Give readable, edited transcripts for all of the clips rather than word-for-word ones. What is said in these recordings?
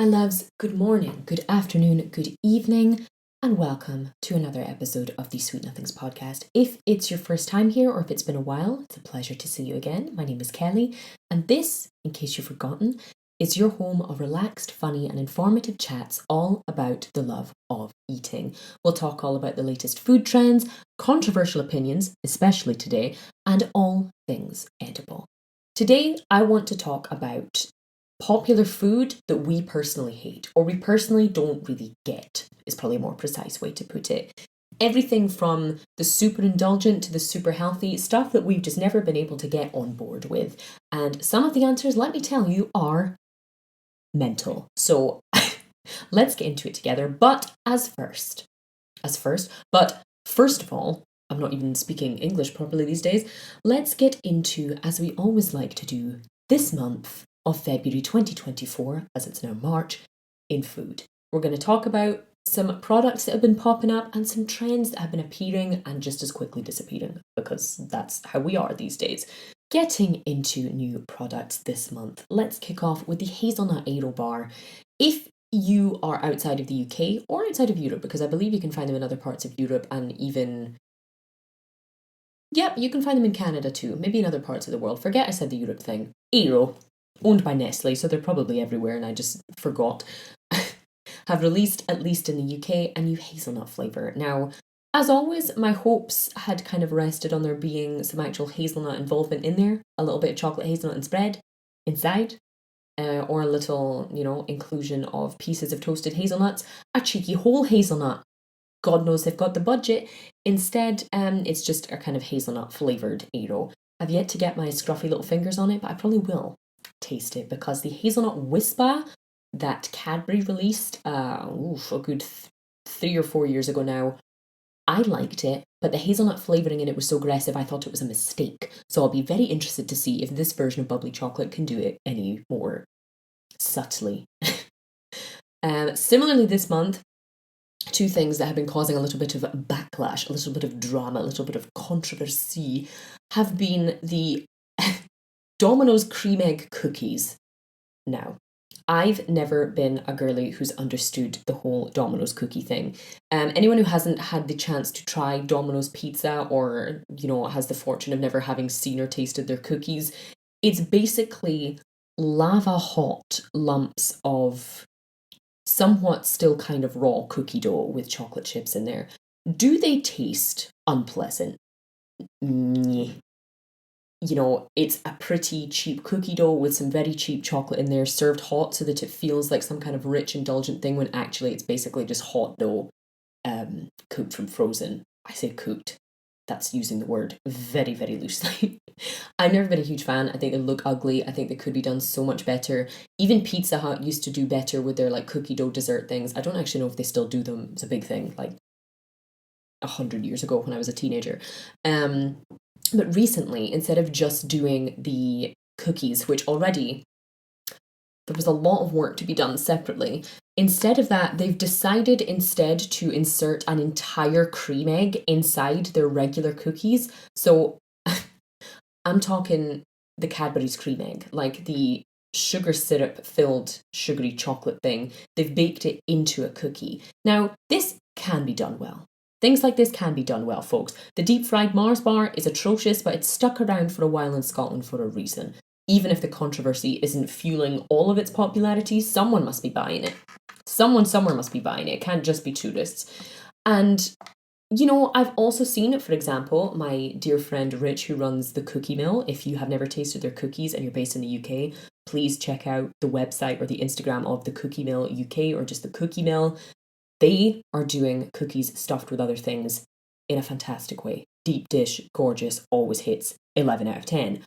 My loves, good morning, good afternoon, good evening, and welcome to another episode of the Sweet Nothings podcast. If it's your first time here or if it's been a while, it's a pleasure to see you again. My name is Kelly, and this, in case you've forgotten, is your home of relaxed, funny, and informative chats all about the love of eating. We'll talk all about the latest food trends, controversial opinions, especially today, and all things edible. Today, I want to talk about popular food that we personally hate, or we personally don't really get, is probably a more precise way to put it. Everything from the super indulgent to the super healthy, stuff that we've just never been able to get on board with. And some of the answers, let me tell you, are mental. So let's get into it together. But first of all, I'm not even speaking English properly these days. Let's get into, as we always like to do, this month of February 2024, as it's now March, in food. We're going to talk about some products that have been popping up and some trends that have been appearing and just as quickly disappearing, because that's how we are these days. Getting into new products this month, let's kick off with the hazelnut Aero bar. If you are outside of the UK or outside of Europe, because I believe you can find them in other parts of Europe and even... Yep, you can find them in Canada too, maybe in other parts of the world. Forget I said the Europe thing. Aero, owned by Nestle, so they're probably everywhere and I just forgot, have released, at least in the UK, a new hazelnut flavour. Now, as always, my hopes had kind of rested on there being some actual hazelnut involvement in there, a little bit of chocolate hazelnut and spread inside, or a little, inclusion of pieces of toasted hazelnuts, a cheeky whole hazelnut. God knows they've got the budget. Instead, it's just a kind of hazelnut flavoured Aero. I've yet to get my scruffy little fingers on it, but I probably will taste it, because the hazelnut Wispa that Cadbury released a good 3 or 4 years ago now, I liked it, but the hazelnut flavouring in it was so aggressive I thought it was a mistake. So I'll be very interested to see if this version of bubbly chocolate can do it any more subtly. Similarly this month, two things that have been causing a little bit of backlash, a little bit of drama, a little bit of controversy have been the Domino's cream egg cookies. Now, I've never been a girly who's understood the whole Domino's cookie thing. Anyone who hasn't had the chance to try Domino's pizza, or, has the fortune of never having seen or tasted their cookies, it's basically lava hot lumps of somewhat still kind of raw cookie dough with chocolate chips in there. Do they taste unpleasant? It's a pretty cheap cookie dough with some very cheap chocolate in there, served hot so that it feels like some kind of rich, indulgent thing, when actually it's basically just hot dough, cooked from frozen. I say cooked. That's using the word very, very loosely. I've never been a huge fan. I think they look ugly. I think they could be done so much better. Even Pizza Hut used to do better with their cookie dough dessert things. I don't actually know if they still do them. It's a big thing, 100 years ago when I was a teenager. But recently, instead of just doing the cookies, which already there was a lot of work to be done separately, instead of that, they've decided to insert an entire cream egg inside their regular cookies. So I'm talking the Cadbury's cream egg, like the sugar syrup filled sugary chocolate thing. They've baked it into a cookie. Now, this can be done well. Things like this can be done well, folks. The deep fried Mars bar is atrocious, but it's stuck around for a while in Scotland for a reason. Even if the controversy isn't fueling all of its popularity, someone must be buying it. Someone somewhere must be buying it. It can't just be tourists. And, I've also seen, for example, my dear friend Rich, who runs the Cookie Mill. If you have never tasted their cookies and you're based in the UK, please check out the website or the Instagram of the Cookie Mill UK, or just the Cookie Mill. They are doing cookies stuffed with other things in a fantastic way. Deep dish, gorgeous, always hits 11 out of 10.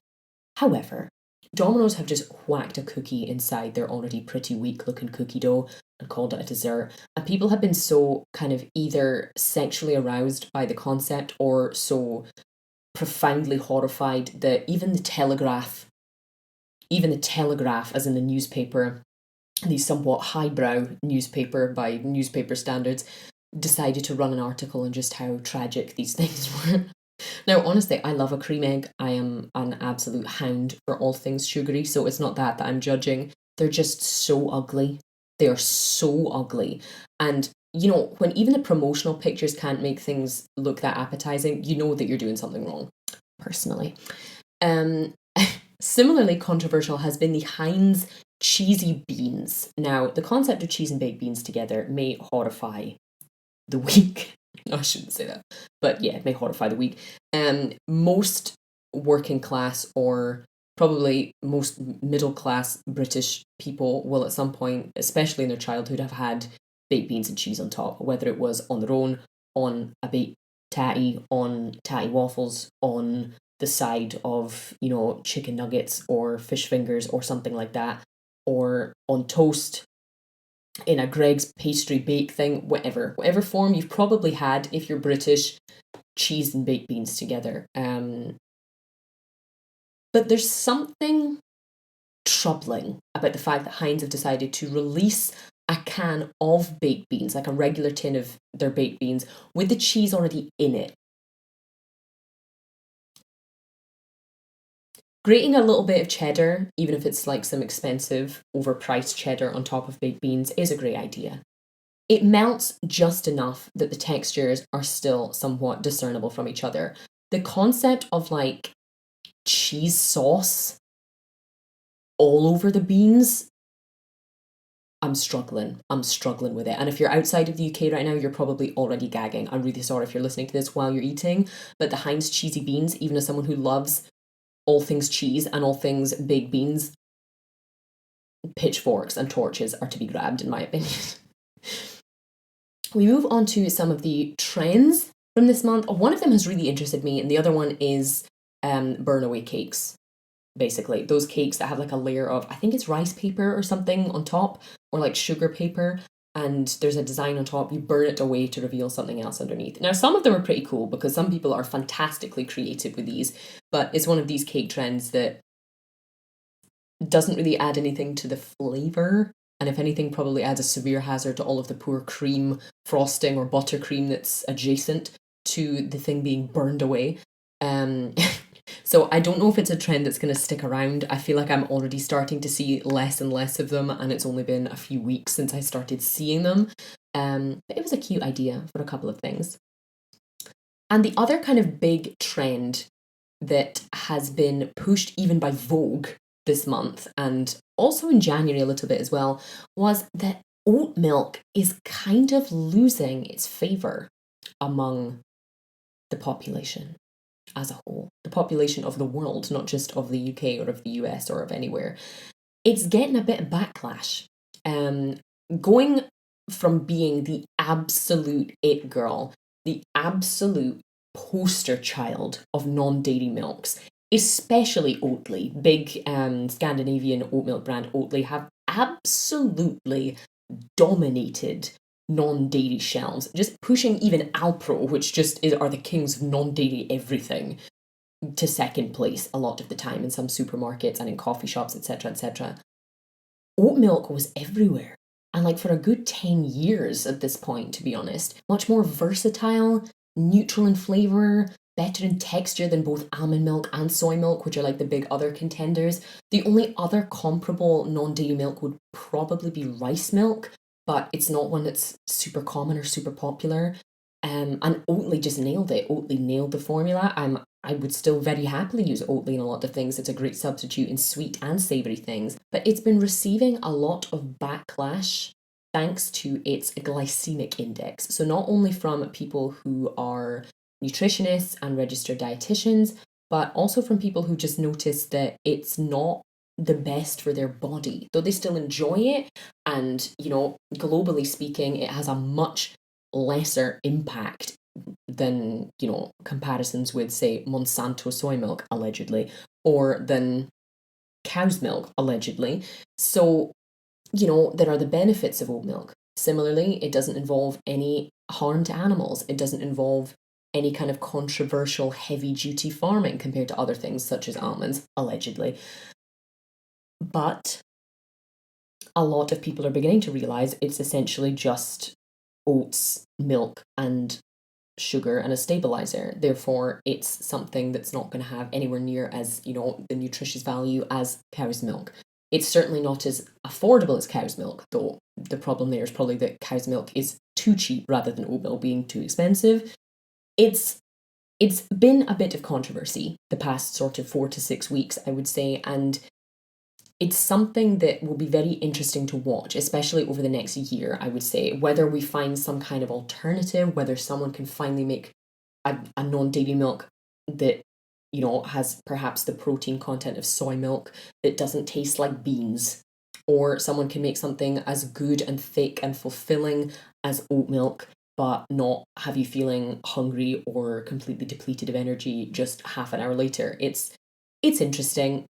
However, Domino's have just whacked a cookie inside their already pretty weak looking cookie dough and called it a dessert. And people have been so kind of either sexually aroused by the concept or so profoundly horrified that even the Telegraph, as in the newspaper, the somewhat highbrow newspaper by newspaper standards, decided to run an article on just how tragic these things were. Now, honestly, I love a cream egg. I am an absolute hound for all things sugary, so it's not that I'm judging. They're just so ugly. They are so ugly. And, you know, when even the promotional pictures can't make things look that appetizing, you know that you're doing something wrong, personally. Um, Similarly controversial has been the Heinz cheesy beans. Now, the concept of cheese and baked beans together may horrify the weak. No, I shouldn't say that. But yeah, it may horrify the weak. Most working class or probably most middle class British people will at some point, especially in their childhood, have had baked beans and cheese on top, whether it was on their own, on a baked tatty, on tatty waffles, on the side of, you know, chicken nuggets or fish fingers or something like that, or on toast, in a Greg's pastry bake thing, whatever form you've probably had if you're British, cheese and baked beans together. But there's something troubling about the fact that Heinz have decided to release a can of baked beans, like a regular tin of their baked beans, with the cheese already in it. Grating a little bit of cheddar, even if it's like some expensive, overpriced cheddar on top of baked beans, is a great idea. It melts just enough that the textures are still somewhat discernible from each other. The concept of like cheese sauce all over the beans, I'm struggling. I'm struggling with it. And if you're outside of the UK right now, you're probably already gagging. I'm really sorry if you're listening to this while you're eating, but the Heinz cheesy beans, even as someone who loves all things cheese and all things baked beans, pitchforks and torches are to be grabbed, in my opinion. We move on to some of the trends from this month. One of them has really interested me, and the other one is burn away cakes. Basically, those cakes that have like a layer of, I think it's rice paper or something on top, or like sugar paper, and there's a design on top. You burn it away to reveal something else underneath. Now, some of them are pretty cool because some people are fantastically creative with these, but it's one of these cake trends that doesn't really add anything to the flavour, and if anything, probably adds a severe hazard to all of the poor cream frosting or buttercream that's adjacent to the thing being burned away. Um, so I don't know if it's a trend that's going to stick around. I feel like I'm already starting to see less and less of them, and it's only been a few weeks since I started seeing them. But it was a cute idea for a couple of things. And the other kind of big trend that has been pushed even by Vogue this month, and also in January a little bit as well, was that oat milk is kind of losing its favour among the population as a whole. The population of the world, not just of the UK or of the US or of anywhere. It's getting a bit of backlash. Going from being the absolute it girl, the absolute poster child of non-dairy milks, especially Oatly. Big Scandinavian oat milk brand Oatly have absolutely dominated non-dairy shelves, just pushing even Alpro, which are the kings of non-dairy everything, to second place a lot of the time in some supermarkets and in coffee shops, etc., etc. Oat milk was everywhere. And like for a good 10 years at this point, to be honest, much more versatile, neutral in flavour, better in texture than both almond milk and soy milk, which are like the big other contenders. The only other comparable non-dairy milk would probably be rice milk, but it's not one that's super common or super popular. And Oatly just nailed it. Oatly nailed the formula. I would still very happily use Oatly in a lot of things. It's a great substitute in sweet and savoury things. But it's been receiving a lot of backlash thanks to its glycemic index. So not only from people who are nutritionists and registered dietitians, but also from people who just notice that it's not the best for their body. Though they still enjoy it, and, you know, globally speaking, it has a much lesser impact than, you know, comparisons with, say, Monsanto soy milk, allegedly, or than cow's milk, allegedly. So, you know, there are the benefits of oat milk. Similarly, it doesn't involve any harm to animals. It doesn't involve any kind of controversial heavy duty farming compared to other things such as almonds, allegedly. But a lot of people are beginning to realise it's essentially just oats, milk, and sugar and a stabilizer. Therefore, it's something that's not going to have anywhere near as, you know, the nutritious value as cow's milk. It's certainly not as affordable as cow's milk, though the problem there is probably that cow's milk is too cheap rather than oat milk being too expensive. It's been a bit of controversy the past sort of 4 to 6 weeks, I would say, and it's something that will be very interesting to watch, especially over the next year, I would say, whether we find some kind of alternative, whether someone can finally make a non-dairy milk that, has perhaps the protein content of soy milk that doesn't taste like beans, or someone can make something as good and thick and fulfilling as oat milk, but not have you feeling hungry or completely depleted of energy just half an hour later. It's interesting.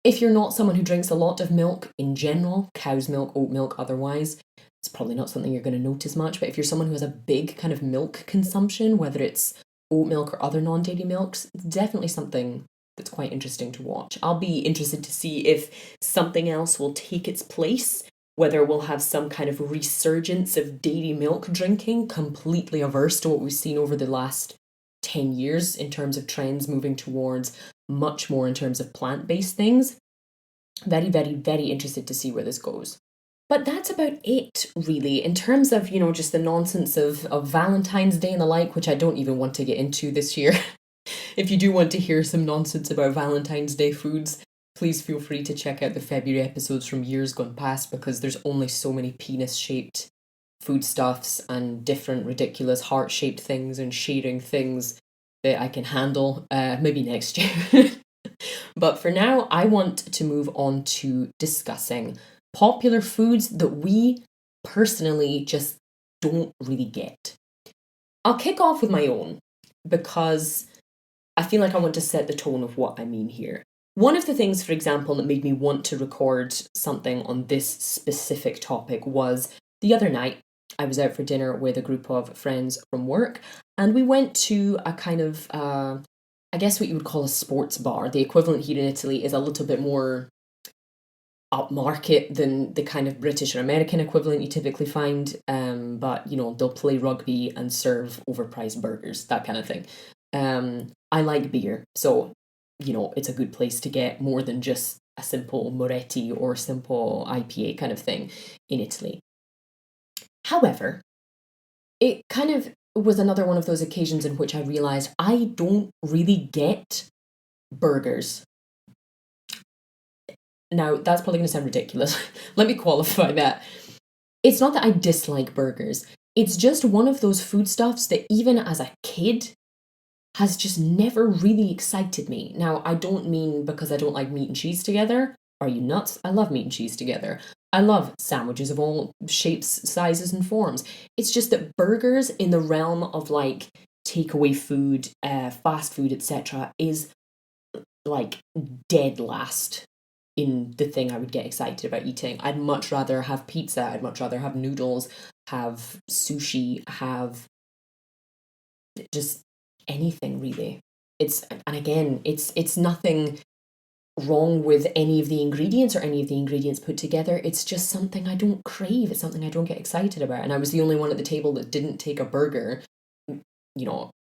If you're not someone who drinks a lot of milk in general, cow's milk, oat milk, otherwise, it's probably not something you're going to notice much. But if you're someone who has a big kind of milk consumption, whether it's oat milk or other non-dairy milks, it's definitely something that's quite interesting to watch. I'll be interested to see if something else will take its place, whether we'll have some kind of resurgence of dairy milk drinking, completely averse to what we've seen over the last 10 years in terms of trends moving towards much more in terms of plant-based things. Very, very, very interested to see where this goes. But that's about it, really, in terms of, just the nonsense of Valentine's Day and the like, which I don't even want to get into this year. If you do want to hear some nonsense about Valentine's Day foods, please feel free to check out the February episodes from years gone past, because there's only so many penis-shaped foodstuffs and different ridiculous heart-shaped things and sharing things that I can handle, maybe next year. But for now, I want to move on to discussing popular foods that we personally just don't really get. I'll kick off with my own, because I feel like I want to set the tone of what I mean here. One of the things, for example, that made me want to record something on this specific topic was the other night. I was out for dinner with a group of friends from work, and we went to a kind of, I guess what you would call a sports bar. The equivalent here in Italy is a little bit more upmarket than the kind of British or American equivalent you typically find, but, they'll play rugby and serve overpriced burgers, that kind of thing. I like beer, so, it's a good place to get more than just a simple Moretti or simple IPA kind of thing in Italy. However, it kind of was another one of those occasions in which I realised I don't really get burgers. Now, that's probably going to sound ridiculous. Let me qualify that. It's not that I dislike burgers. It's just one of those foodstuffs that even as a kid has just never really excited me. Now, I don't mean because I don't like meat and cheese together. Are you nuts? I love meat and cheese together. I love sandwiches of all shapes, sizes, and forms. It's just that burgers in the realm of like takeaway food, fast food, etc., is like dead last in the thing I would get excited about eating. I'd much rather have pizza. I'd much rather have noodles, have sushi, have just anything really. And again, it's nothing wrong with any of the ingredients or any of the ingredients put together. It's just something I don't crave. It's something I don't get excited about. And I was the only one at the table that didn't take a burger.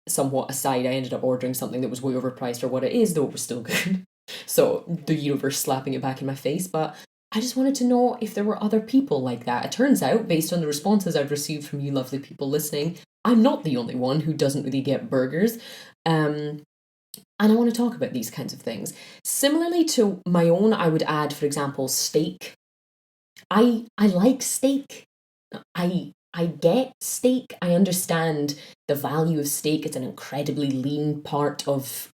Somewhat aside, I ended up ordering something that was way overpriced for what it is, though it was still good. So the universe slapping it back in my face. But I just wanted to know if there were other people like that. It turns out, based on the responses I've received from you lovely people listening, I'm not the only one who doesn't really get burgers. And I want to talk about these kinds of things. Similarly to my own, I would add, for example, steak. I like steak. I get steak. I understand the value of steak. It's an incredibly lean part of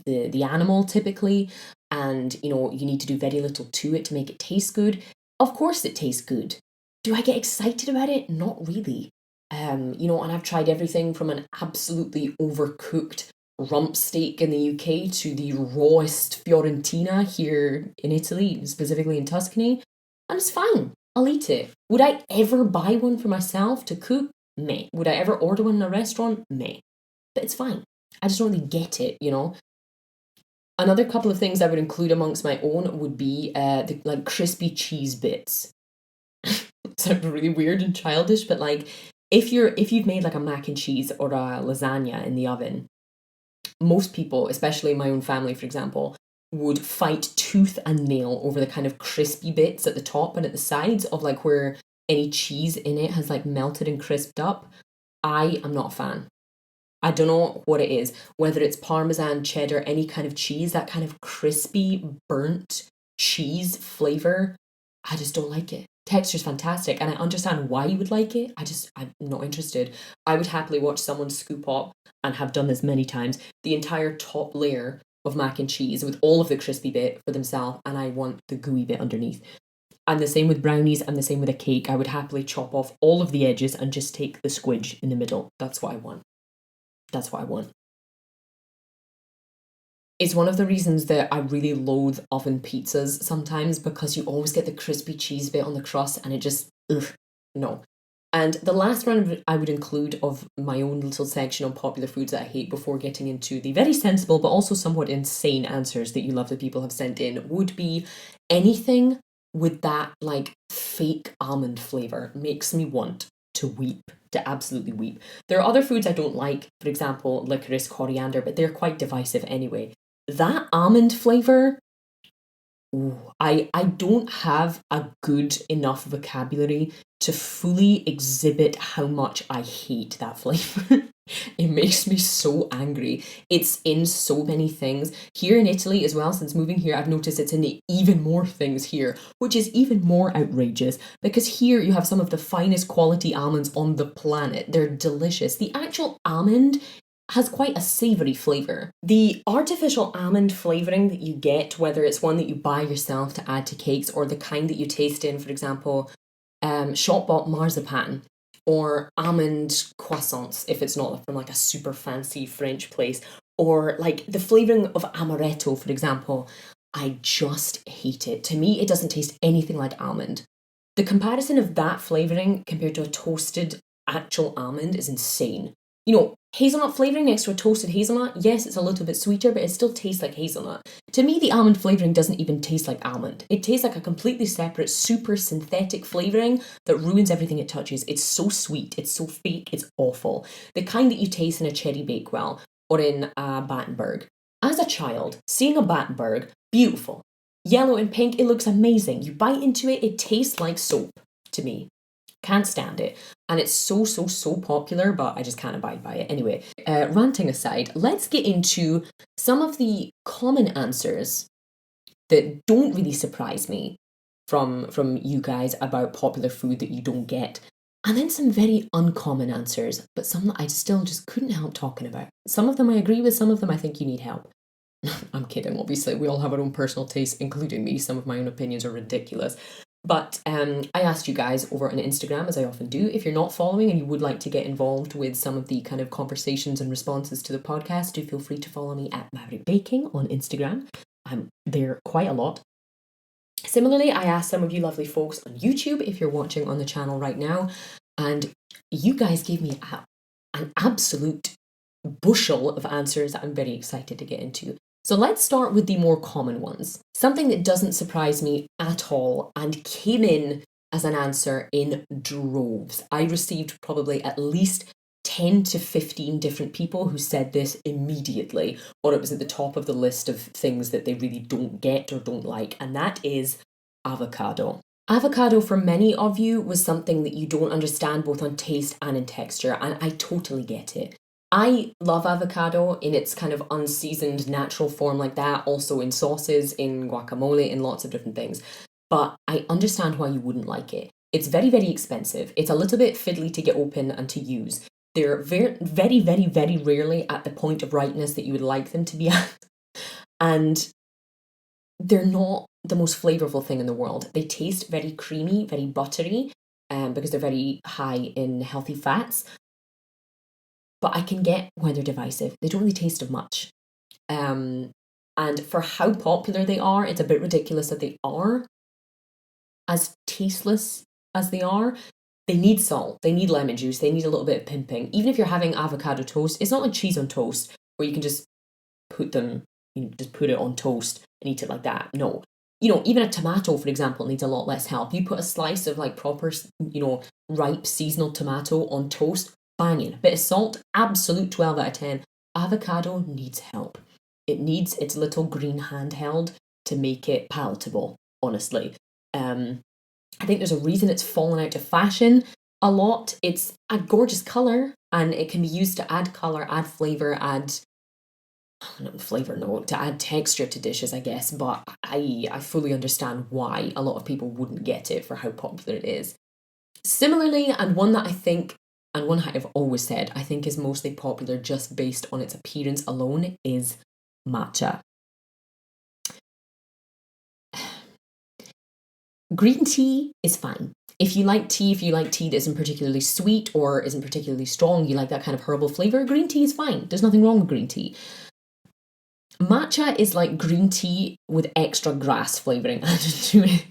the animal typically. And, you need to do very little to it to make it taste good. Of course it tastes good. Do I get excited about it? Not really. And I've tried everything from an absolutely overcooked rump steak in the UK to the rawest Fiorentina here in Italy, specifically in Tuscany, and it's fine. I'll eat it. Would I ever buy one for myself to cook? Meh. Would I ever order one in a restaurant? Meh. But it's fine. I just don't really get it, Another couple of things I would include amongst my own would be the crispy cheese bits. Sounds really weird and childish, but if you've made like a mac and cheese or a lasagna in the oven, most people, especially my own family, for example, would fight tooth and nail over the kind of crispy bits at the top and at the sides of like where any cheese in it has like melted and crisped up. I am not a fan. I don't know what it is, whether it's Parmesan, cheddar, any kind of cheese, that kind of crispy, burnt cheese flavor. I just don't like it. Texture's fantastic, and I understand why you would like it. I'm not interested. I would happily watch someone scoop up, and have done this many times, the entire top layer of mac and cheese with all of the crispy bit for themselves, and I want the gooey bit underneath. And the same with brownies, and the same with a cake. I would happily chop off all of the edges and just take the squidge in the middle. That's what I want. That's what I want. It's one of the reasons that I really loathe oven pizzas sometimes, because you always get the crispy cheese bit on the crust and it just, ugh, no. And the last one I would include of my own little section on popular foods that I hate before getting into the very sensible but also somewhat insane answers that you lovely people have sent in would be anything with that like fake almond flavour. Makes me want to weep, to absolutely weep. There are other foods I don't like, for example, licorice, coriander, but they're quite divisive anyway. That almond flavour, I don't have a good enough vocabulary to fully exhibit how much I hate that flavour. It makes me so angry. It's in so many things. Here in Italy as well, since moving here, I've noticed it's in even more things here, which is even more outrageous, because here you have some of the finest quality almonds on the planet. They're delicious. The actual almond has quite a savoury flavour. The artificial almond flavouring that you get, whether it's one that you buy yourself to add to cakes or the kind that you taste in, for example, shop-bought marzipan or almond croissants, if it's not from like a super fancy French place, or like the flavouring of amaretto, for example, I just hate it. To me, it doesn't taste anything like almond. The comparison of that flavouring compared to a toasted actual almond is insane. You know, hazelnut flavouring next to a toasted hazelnut, yes, it's a little bit sweeter, but it still tastes like hazelnut. To me, the almond flavouring doesn't even taste like almond. It tastes like a completely separate, super synthetic flavouring that ruins everything it touches. It's so sweet, it's so fake, it's awful. The kind that you taste in a cherry bakewell or in a Battenberg. As a child, seeing a Battenberg, beautiful. Yellow and pink, it looks amazing. You bite into it, it tastes like soap to me. Can't stand it. And it's so popular, but I just can't abide by it. Anyway, ranting aside, let's get into some of the common answers that don't really surprise me from you guys about popular food that you don't get. And then some very uncommon answers, but some that I still just couldn't help talking about. Some of them I agree with, some of them I think you need help. I'm kidding, obviously. We all have our own personal tastes, including me. Some of my own opinions are ridiculous. But I asked you guys over on Instagram, as I often do, if you're not following and you would like to get involved with some of the kind of conversations and responses to the podcast, do feel free to follow me at Maverick Baking on Instagram. I'm there quite a lot. Similarly, I asked some of you lovely folks on YouTube if you're watching on the channel right now, and you guys gave me an absolute bushel of answers that I'm very excited to get into. So let's start with the more common ones. Something that doesn't surprise me at all and came in as an answer in droves. I received probably at least 10 to 15 different people who said this immediately, or it was at the top of the list of things that they really don't get or don't like, and that is avocado. Avocado for many of you was something that you don't understand both on taste and in texture, and I totally get it. I love avocado in its kind of unseasoned natural form like that, also in sauces, in guacamole, in lots of different things. But I understand why you wouldn't like it. It's very, very expensive. It's a little bit fiddly to get open and to use. They're very, very, very, very rarely at the point of ripeness that you would like them to be at. And they're not the most flavourful thing in the world. They taste very creamy, very buttery, because they're very high in healthy fats. But I can get why they're divisive. They don't really taste of much. And for how popular they are, it's a bit ridiculous that they are as tasteless as they are. They need salt, they need lemon juice, they need a little bit of pimping. Even if you're having avocado toast, it's not like cheese on toast where you can just put it on toast and eat it like that. No. Even a tomato, for example, needs a lot less help. You put a slice of like proper, ripe seasonal tomato on toast, banging. A bit of salt, absolute 12 out of 10. Avocado needs help. It needs its little green handheld to make it palatable, honestly. I think there's a reason it's fallen out of fashion a lot. It's a gorgeous colour, and it can be used to add colour, add flavour, not flavour, no, to add texture to dishes, I guess, but I fully understand why a lot of people wouldn't get it for how popular it is. Similarly, and one that I think, and one I've always said, I think is mostly popular just based on its appearance alone, is matcha. Green tea is fine. If you like tea that isn't particularly sweet or isn't particularly strong, you like that kind of herbal flavour, green tea is fine. There's nothing wrong with green tea. Matcha is like green tea with extra grass flavouring added to it.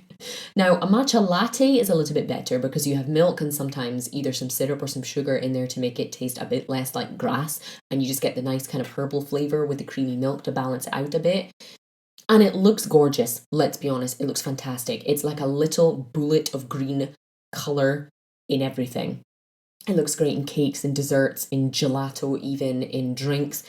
Now, a matcha latte is a little bit better because you have milk and sometimes either some syrup or some sugar in there to make it taste a bit less like grass, and you just get the nice kind of herbal flavour with the creamy milk to balance it out a bit. And it looks gorgeous, let's be honest. It looks fantastic. It's like a little bullet of green colour in everything. It looks great in cakes, in desserts, in gelato, even in drinks,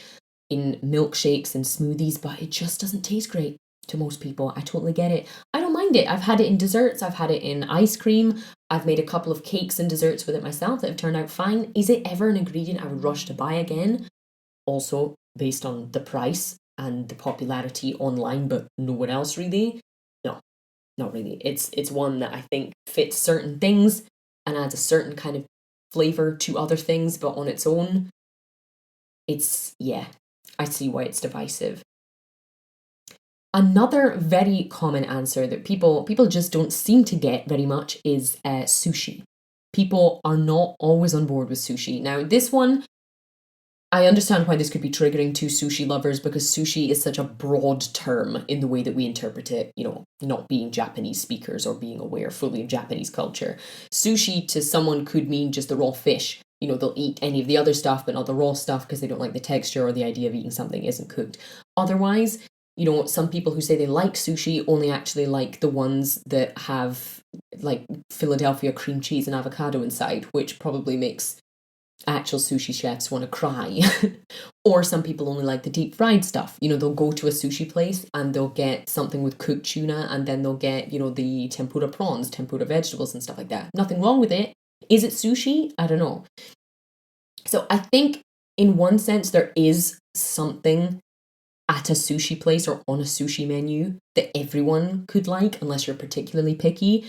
in milkshakes and smoothies, but it just doesn't taste great to most people. I totally get it. I don't mind it. I've had it in desserts, I've had it in ice cream, I've made a couple of cakes and desserts with it myself that have turned out fine. Is it ever an ingredient I would rush to buy again? Also, based on the price and the popularity online, but no one else really. No, not really. It's one that I think fits certain things and adds a certain kind of flavor to other things, but on its own, I see why it's divisive. Another very common answer that people just don't seem to get very much is sushi. People are not always on board with sushi. Now, this one, I understand why this could be triggering to sushi lovers because sushi is such a broad term in the way that we interpret it, not being Japanese speakers or being aware fully of Japanese culture. Sushi to someone could mean just the raw fish. They'll eat any of the other stuff, but not the raw stuff because they don't like the texture or the idea of eating something isn't cooked. Otherwise, some people who say they like sushi only actually like the ones that have like Philadelphia cream cheese and avocado inside, which probably makes actual sushi chefs want to cry. Or some people only like the deep fried stuff. They'll go to a sushi place and they'll get something with cooked tuna and then they'll get, the tempura prawns, tempura vegetables and stuff like that. Nothing wrong with it. Is it sushi? I don't know. So I think in one sense there is something at a sushi place or on a sushi menu that everyone could like unless you're particularly picky.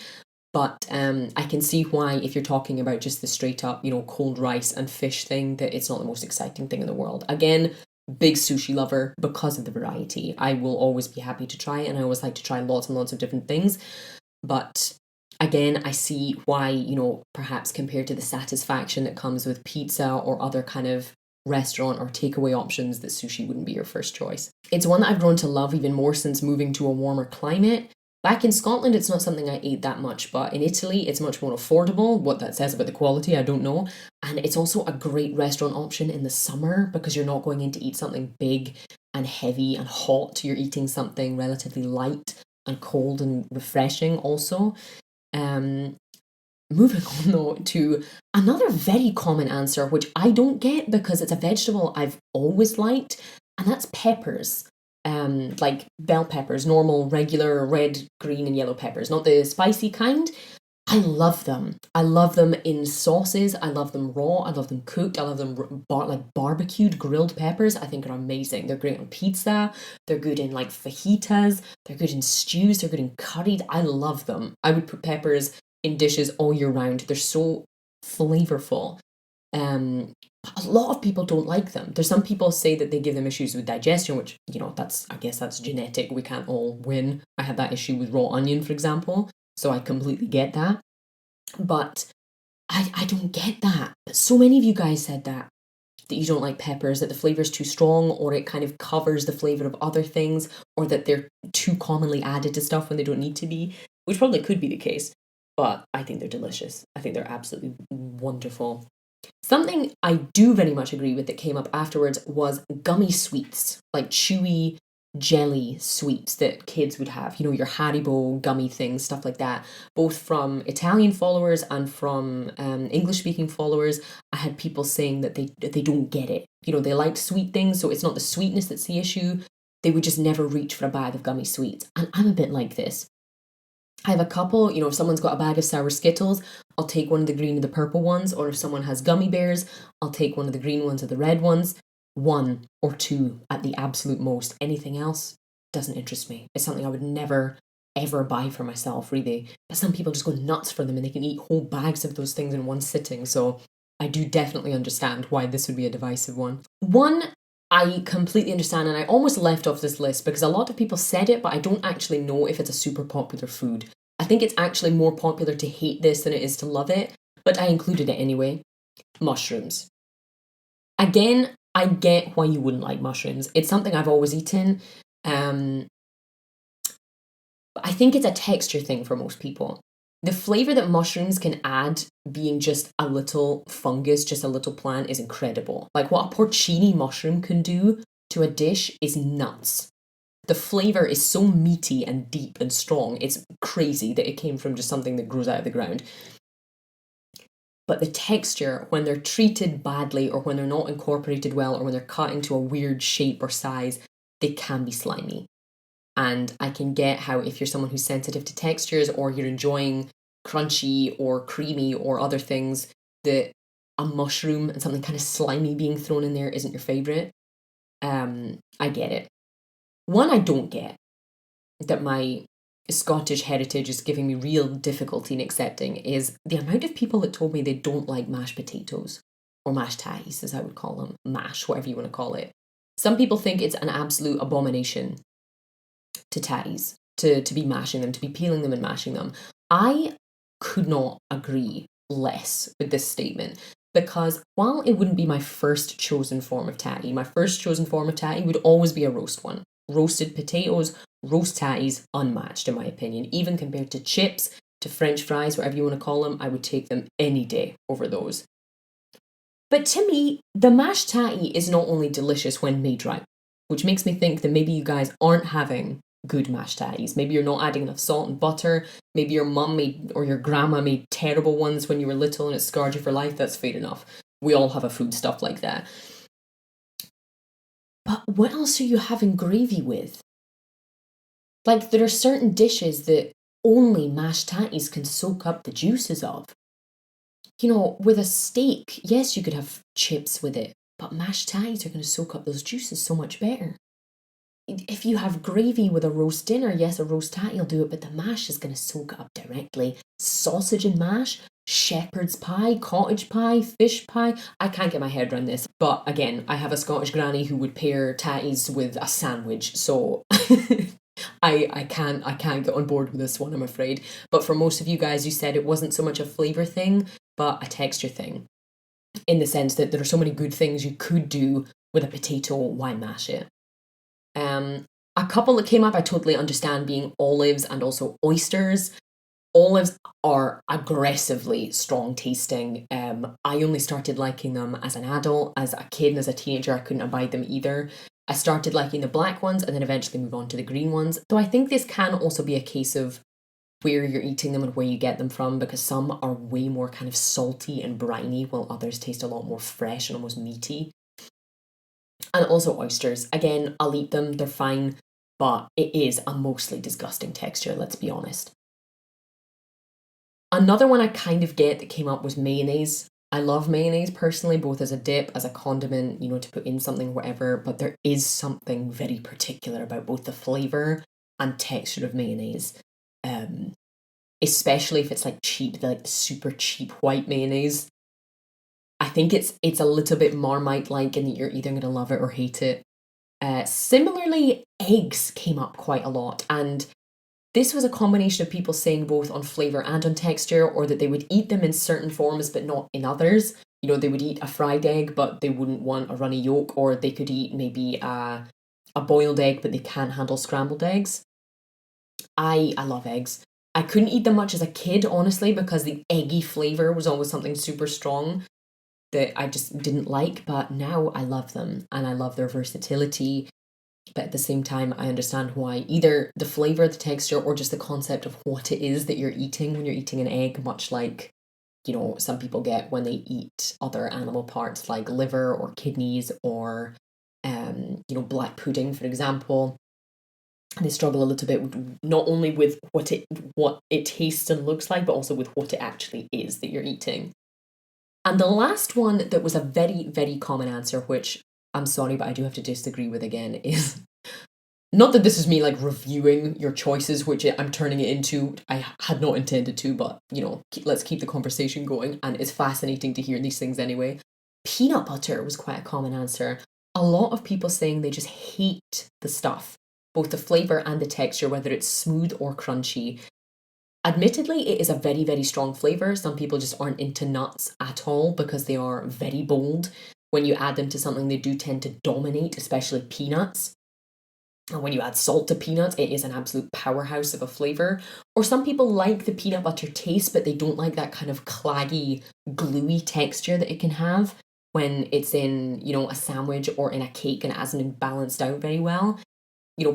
But I can see why, if you're talking about just the straight up, cold rice and fish thing, that it's not the most exciting thing in the world. Again, big sushi lover because of the variety. I will always be happy to try it, and I always like to try lots and lots of different things. But again, I see why, perhaps compared to the satisfaction that comes with pizza or other kind of restaurant or takeaway options, that sushi wouldn't be your first choice. It's one that I've grown to love even more since moving to a warmer climate. Back in Scotland, it's not something I ate that much, but in Italy, it's much more affordable. What that says about the quality, I don't know. And it's also a great restaurant option in the summer because you're not going in to eat something big and heavy and hot. You're eating something relatively light and cold and refreshing also. Moving on though to another very common answer, which I don't get because it's a vegetable I've always liked, and that's peppers. Like bell peppers, normal, regular, red, green, and yellow peppers, not the spicy kind. I love them. I love them in sauces. I love them raw. I love them cooked. I love them like barbecued, grilled peppers. I think are amazing. They're great on pizza. They're good in like fajitas. They're good in stews. They're good in curried. I love them. I would put peppers in dishes all year round. They're so flavorful. A lot of people don't like them. There's some people say that they give them issues with digestion, which, I guess that's genetic. We can't all win. I had that issue with raw onion, for example. So I completely get that. But I don't get that. But so many of you guys said that you don't like peppers, that the flavor's too strong, or it kind of covers the flavor of other things, or that they're too commonly added to stuff when they don't need to be, which probably could be the case. But I think they're delicious. I think they're absolutely wonderful. Something I do very much agree with that came up afterwards was gummy sweets, like chewy jelly sweets that kids would have, your Haribo gummy things, stuff like that, both from Italian followers and from English-speaking followers. I had people saying that they don't get it. They like sweet things, so it's not the sweetness that's the issue, they would just never reach for a bag of gummy sweets. And I'm a bit like this. I have a couple, if someone's got a bag of sour Skittles, I'll take one of the green or the purple ones, or if someone has gummy bears, I'll take one of the green ones or the red ones. One or two at the absolute most. Anything else doesn't interest me. It's something I would never, ever buy for myself, really. But some people just go nuts for them and they can eat whole bags of those things in one sitting. So I do definitely understand why this would be a divisive one. One I completely understand, and I almost left off this list because a lot of people said it, but I don't actually know if it's a super popular food. I think it's actually more popular to hate this than it is to love it, but I included it anyway. Mushrooms. Again, I get why you wouldn't like mushrooms. It's something I've always eaten. But I think it's a texture thing for most people. The flavour that mushrooms can add, being just a little fungus, just a little plant, is incredible. Like what a porcini mushroom can do to a dish is nuts. The flavour is so meaty and deep and strong. It's crazy that it came from just something that grows out of the ground. But the texture, when they're treated badly or when they're not incorporated well or when they're cut into a weird shape or size, they can be slimy. And I can get how if you're someone who's sensitive to textures or you're enjoying crunchy or creamy or other things, that a mushroom and something kind of slimy being thrown in there isn't your favourite. I get it. One I don't get, that my Scottish heritage is giving me real difficulty in accepting, is the amount of people that told me they don't like mashed potatoes, or mashed tatties as I would call them, mash, whatever you want to call it. Some people think it's an absolute abomination to tatties, to be mashing them, to be peeling them and mashing them. I could not agree less with this statement, because while it wouldn't be my first chosen form of tatty, my first chosen form of tatty would always be a roast one. Roasted potatoes, roast tatties, unmatched in my opinion. Even compared to chips, to French fries, whatever you want to call them, I would take them any day over those. But to me, the mashed tatty is not only delicious when made right, which makes me think that maybe you guys aren't having good mashed tatties. Maybe you're not adding enough salt and butter. Maybe your mum made or your grandma made terrible ones when you were little and it scarred you for life. That's fair enough. We all have a food stuff like that. But what else are you having gravy with? Like, there are certain dishes that only mashed tatties can soak up the juices of. With a steak, yes, you could have chips with it, but mashed tatties are going to soak up those juices so much better. If you have gravy with a roast dinner, yes, a roast tatty will do it, but the mash is going to soak it up directly. Sausage and mash, shepherd's pie, cottage pie, fish pie. I can't get my head around this. But again, I have a Scottish granny who would pair tatties with a sandwich, so I can't get on board with this one, I'm afraid. But for most of you guys, you said it wasn't so much a flavour thing, but a texture thing. In the sense that there are so many good things you could do with a potato, why mash it? A couple that came up I totally understand, being olives and also oysters. Olives are aggressively strong tasting. I only started liking them as an adult. As a kid and as a teenager, I couldn't abide them either. I started liking the black ones and then eventually moved on to the green ones. Though I think this can also be a case of where you're eating them and where you get them from, because some are way more kind of salty and briny while others taste a lot more fresh and almost meaty. And also oysters. Again, I'll eat them, they're fine, but it is a mostly disgusting texture, let's be honest. Another one I kind of get that came up was mayonnaise. I love mayonnaise personally, both as a dip, as a condiment, to put in something, whatever, but there is something very particular about both the flavour and texture of mayonnaise. Especially if it's like cheap, like super cheap white mayonnaise. I think it's a little bit Marmite-like in that you're either going to love it or hate it. Similarly, eggs came up quite a lot, and this was a combination of people saying both on flavour and on texture, or that they would eat them in certain forms but not in others. They would eat a fried egg but they wouldn't want a runny yolk, or they could eat maybe a boiled egg but they can't handle scrambled eggs. I love eggs. I couldn't eat them much as a kid, honestly, because the eggy flavour was always something super strong that I just didn't like, but now I love them and I love their versatility. But at the same time, I understand why either the flavour, the texture, or just the concept of what it is that you're eating when you're eating an egg, much like, some people get when they eat other animal parts like liver or kidneys or black pudding, for example. They struggle a little bit not only with what it tastes and looks like, but also with what it actually is that you're eating. And the last one that was a very, very common answer, which I'm sorry, but I do have to disagree with again, is not that this is me like reviewing your choices, which I'm turning it into. I had not intended to, but let's keep the conversation going. And it's fascinating to hear these things anyway. Peanut butter was quite a common answer. A lot of people saying they just hate the stuff, both the flavor and the texture, whether it's smooth or crunchy. Admittedly, it is a very, very strong flavor. Some people just aren't into nuts at all because they are very bold. When you add them to something, they do tend to dominate, especially peanuts. And when you add salt to peanuts, it is an absolute powerhouse of a flavor. Or some people like the peanut butter taste, but they don't like that kind of claggy, gluey texture that it can have when it's in, a sandwich or in a cake and it hasn't been balanced out very well.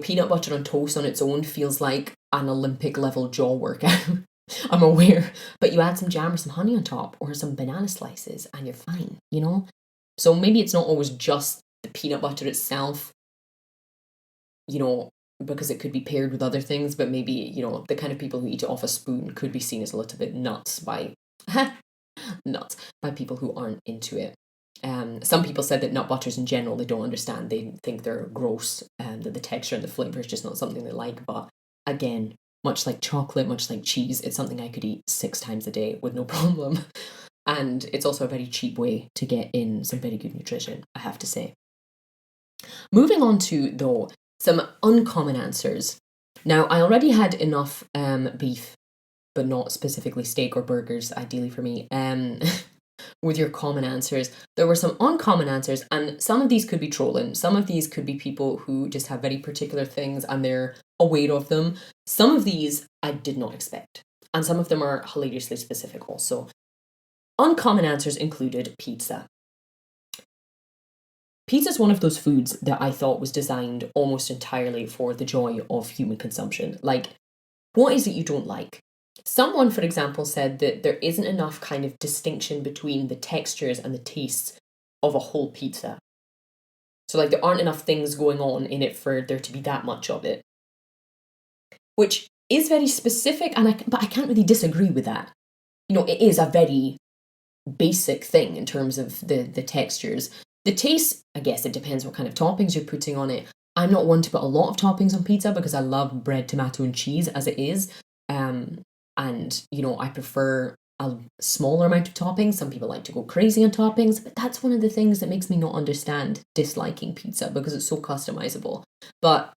Peanut butter on toast on its own feels like an Olympic level jaw workout. I'm aware. But you add some jam or some honey on top or some banana slices and you're fine, So maybe it's not always just the peanut butter itself, because it could be paired with other things, but maybe, the kind of people who eat it off a spoon could be seen as a little bit nuts by people who aren't into it. Some people said that nut butters in general, they don't understand. They think they're gross and that the texture and the flavor is just not something they like. But again, much like chocolate, much like cheese, it's something I could eat 6 times a day with no problem. And it's also a very cheap way to get in some very good nutrition, I have to say. Moving on to, though, some uncommon answers. Now, I already had enough beef, but not specifically steak or burgers, ideally for me, with your common answers. There were some uncommon answers, and some of these could be trolling. Some of these could be people who just have very particular things and they're aware of them. Some of these I did not expect, and some of them are hilariously specific also. Uncommon answers included pizza. Pizza is one of those foods that I thought was designed almost entirely for the joy of human consumption. Like, what is it you don't like? Someone, for example, said that there isn't enough kind of distinction between the textures and the tastes of a whole pizza. So, like, there aren't enough things going on in it for there to be that much of it. Which is very specific, but I can't really disagree with that. It is a very basic thing in terms of the textures. The taste, I guess it depends what kind of toppings you're putting on it. I'm not one to put a lot of toppings on pizza because I love bread, tomato, and cheese as it is. And, I prefer a smaller amount of toppings. Some people like to go crazy on toppings, but that's one of the things that makes me not understand disliking pizza because it's so customizable. But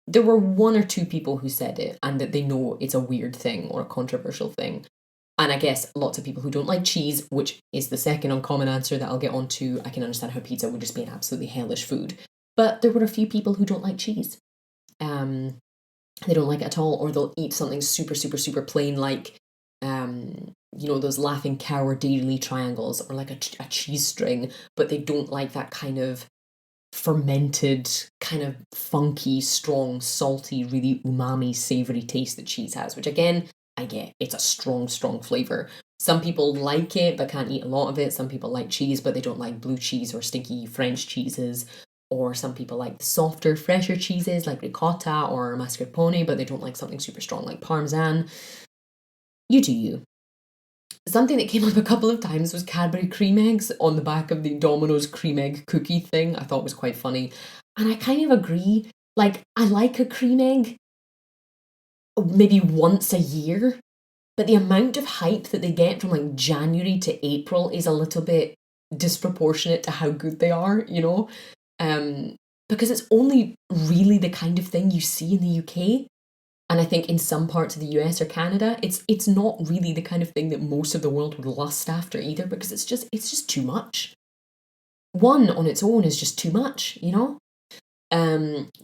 there were 1 or 2 people who said it and that they know it's a weird thing or a controversial thing. And I guess lots of people who don't like cheese, which is the second uncommon answer that I'll get onto, I can understand how pizza would just be an absolutely hellish food. But there were a few people who don't like cheese. They don't like it at all, or they'll eat something super, super, super plain like, those laughing cow or dairy triangles or like a cheese string, but they don't like that kind of fermented, kind of funky, strong, salty, really umami, savoury taste that cheese has, which again, I get. It's a strong, strong flavour. Some people like it but can't eat a lot of it. Some people like cheese but they don't like blue cheese or stinky French cheeses. Or some people like the softer, fresher cheeses like ricotta or mascarpone, but they don't like something super strong like parmesan. You do you. Something that came up a couple of times was Cadbury cream eggs on the back of the Domino's cream egg cookie thing. I thought was quite funny. And I kind of agree. Like, I like a cream egg maybe once a year, but the amount of hype that they get from like January to April is a little bit disproportionate to how good they are, because it's only really the kind of thing you see in the UK. And I think in some parts of the US or Canada, it's not really the kind of thing that most of the world would lust after either, because it's just too much. One on its own is just too much,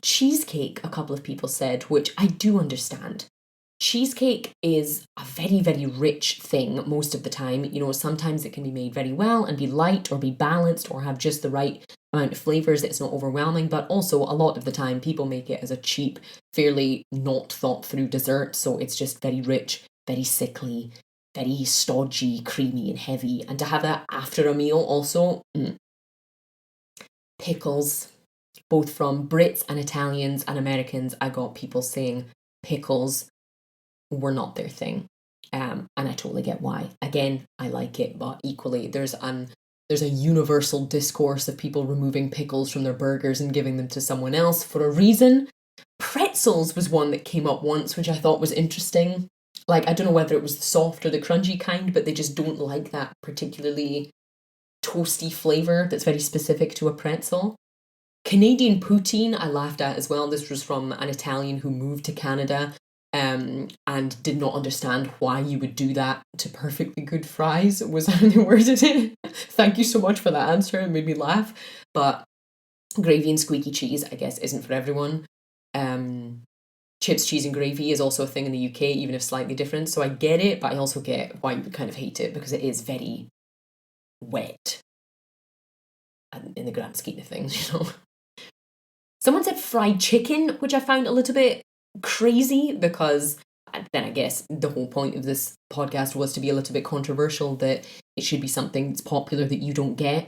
Cheesecake, a couple of people said, which I do understand. Cheesecake is a very, very rich thing most of the time. Sometimes it can be made very well and be light or be balanced or have just the right amount of flavours that it's not overwhelming. But also, a lot of the time, people make it as a cheap, fairly not thought through dessert. So it's just very rich, very sickly, very stodgy, creamy and heavy. And to have that after a meal also, pickles. both from Brits and Italians and Americans, I got people saying pickles were not their thing. And I totally get why. Again, I like it, but equally there's a universal discourse of people removing pickles from their burgers and giving them to someone else for a reason. Pretzels was one that came up once, which I thought was interesting. Like, I don't know whether it was the soft or the crunchy kind, but they just don't like that particularly toasty flavour that's very specific to a pretzel. Canadian poutine, I laughed at as well. This was from an Italian who moved to Canada and did not understand why you would do that to perfectly good fries, was how they worded it. Thank you so much for that answer. It made me laugh. But gravy and squeaky cheese, I guess, isn't for everyone. Chips, cheese and gravy is also a thing in the UK, even if slightly different. So I get it, but I also get why you would kind of hate it, because it is very wet in the grand scheme of things, you know. Someone said fried chicken, which I found a little bit crazy, because then I guess the whole point of this podcast was to be a little bit controversial, that it should be something that's popular that you don't get.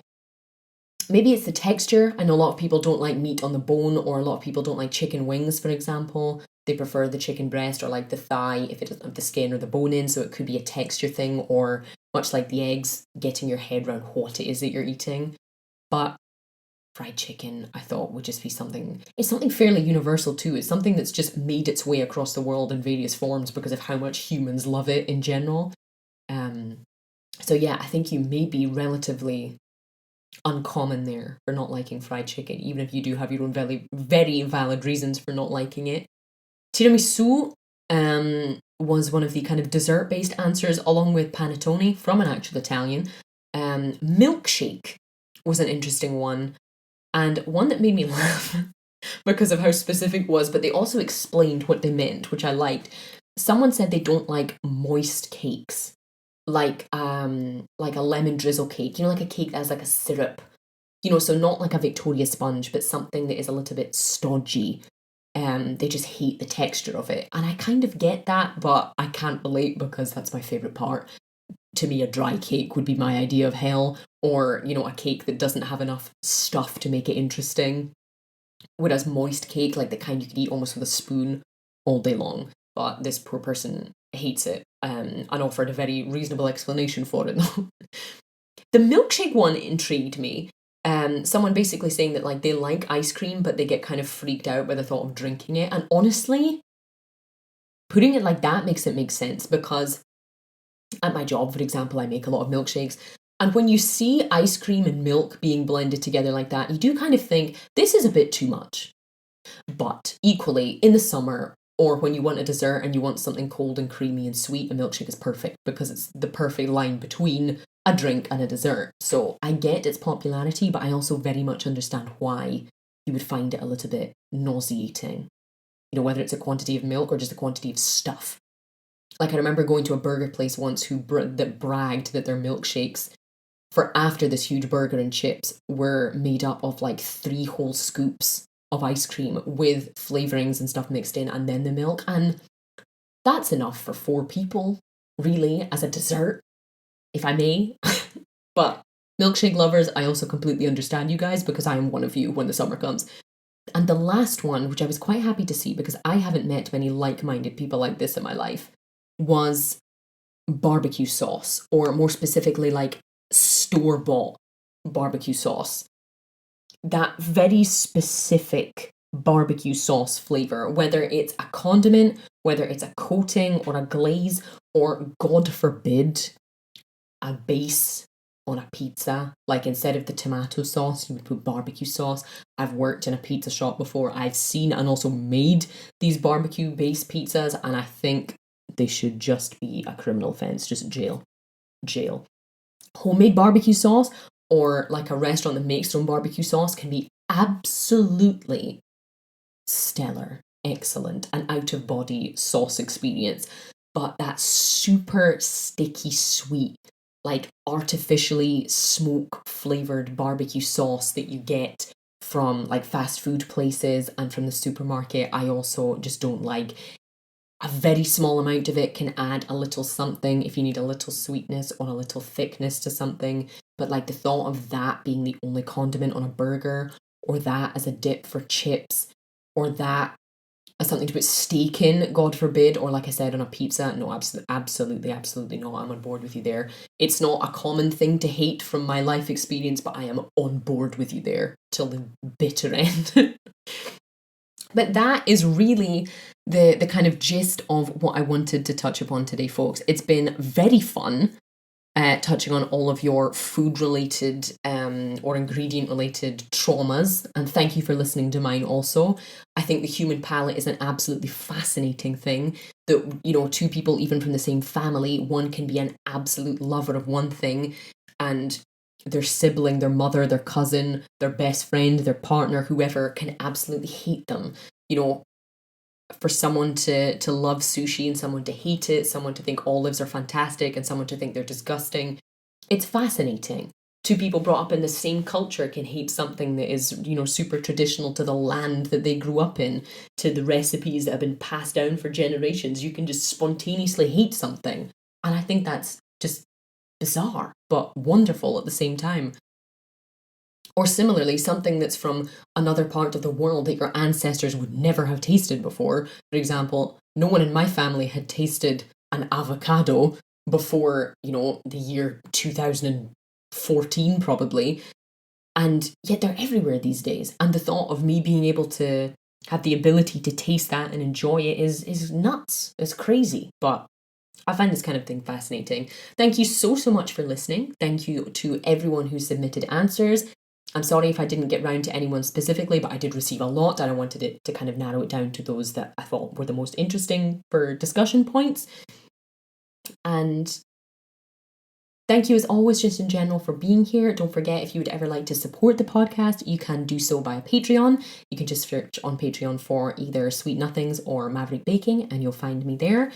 Maybe it's the texture. I know a lot of people don't like meat on the bone, or a lot of people don't like chicken wings, for example. They prefer the chicken breast or like the thigh if it doesn't have the skin or the bone in, so it could be a texture thing, or much like the eggs, getting your head around what it is that you're eating. But fried chicken, I thought, would just be something, it's something fairly universal too. It's something that's just made its way across the world in various forms because of how much humans love it in general. So yeah, I think you may be relatively uncommon there for not liking fried chicken, even if you do have your own very, very valid reasons for not liking it. Tiramisu was one of the kind of dessert-based answers, along with panettone from an actual Italian. Milkshake was an interesting one, and one that made me laugh because of how specific it was, but they also explained what they meant, which I liked. Someone said they don't like moist cakes, like a lemon drizzle cake, you know, like a cake that has like a syrup, you know, so not like a Victoria sponge, but something that is a little bit stodgy. They just hate the texture of it, and I kind of get that, but I can't relate because that's my favourite part. To me, a dry cake would be my idea of hell, or, you know, a cake that doesn't have enough stuff to make it interesting. Whereas moist cake, like the kind you could eat almost with a spoon all day long. But this poor person hates it, and offered a very reasonable explanation for it. The milkshake one intrigued me. Someone basically saying that like they like ice cream, but they get kind of freaked out by the thought of drinking it. And honestly, putting it like that makes it make sense, because at my job, for example, I make a lot of milkshakes. And when you see ice cream and milk being blended together like that, you do kind of think, this is a bit too much. But equally, in the summer, or when you want a dessert and you want something cold and creamy and sweet, a milkshake is perfect, because it's the perfect line between a drink and a dessert. So I get its popularity, but I also very much understand why you would find it a little bit nauseating. You know, whether it's a quantity of milk or just a quantity of stuff. Like, I remember going to a burger place once that bragged that their milkshakes for after this huge burger and chips were made up of like 3 whole scoops of ice cream with flavourings and stuff mixed in, and then the milk. And that's enough for 4 people, really, as a dessert, if I may. But milkshake lovers, I also completely understand you guys, because I am one of you when the summer comes. And the last one, which I was quite happy to see because I haven't met many like-minded people like this in my life, was barbecue sauce, or more specifically, like store-bought barbecue sauce. That very specific barbecue sauce flavour, whether it's a condiment, whether it's a coating or a glaze, or God forbid, a base on a pizza. Like, instead of the tomato sauce, you would put barbecue sauce. I've worked in a pizza shop before. I've seen and also made these barbecue based pizzas, and I think they should just be a criminal offence, just jail. Homemade barbecue sauce, or like a restaurant that makes their own barbecue sauce, can be absolutely stellar, excellent, an out of body sauce experience. But that super sticky sweet, like artificially smoke flavored barbecue sauce that you get from like fast food places and from the supermarket, I also just don't like. A very small amount of it can add a little something if you need a little sweetness or a little thickness to something. But like the thought of that being the only condiment on a burger, or that as a dip for chips, or that as something to put steak in, God forbid, or like I said, on a pizza. No, absolutely not. I'm on board with you there. It's not a common thing to hate from my life experience, but I am on board with you there till the bitter end. But that is really the kind of gist of what I wanted to touch upon today, folks. It's been very fun touching on all of your food related or ingredient related traumas. And thank you for listening to mine also. I think the human palate is an absolutely fascinating thing that, you know, two people, even from the same family, one can be an absolute lover of one thing and their sibling, their mother, their cousin, their best friend, their partner, whoever, can absolutely hate them. You know, for someone to love sushi and someone to hate it, someone to think olives are fantastic and someone to think they're disgusting. It's fascinating. Two people brought up in the same culture can hate something that is, you know, super traditional to the land that they grew up in, to the recipes that have been passed down for generations. You can just spontaneously hate something. And I think that's just bizarre, but wonderful at the same time. Or similarly, something that's from another part of the world that your ancestors would never have tasted before. For example, no one in my family had tasted an avocado before, you know, the year 2014 probably. And yet they're everywhere these days. And the thought of me being able to have the ability to taste that and enjoy it is nuts. It's crazy. But I find this kind of thing fascinating. Thank you so much for listening. Thank you to everyone who submitted answers. I'm sorry if I didn't get round to anyone specifically, but I did receive a lot and I wanted it to kind of narrow it down to those that I thought were the most interesting for discussion points. And thank you as always, just in general, for being here. Don't forget, if you would ever like to support the podcast, you can do so via Patreon. You can just search on Patreon for either Sweet Nothings or Maverick Baking and you'll find me there.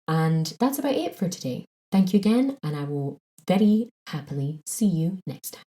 And that's about it for today. Thank you again, and I will very happily see you next time.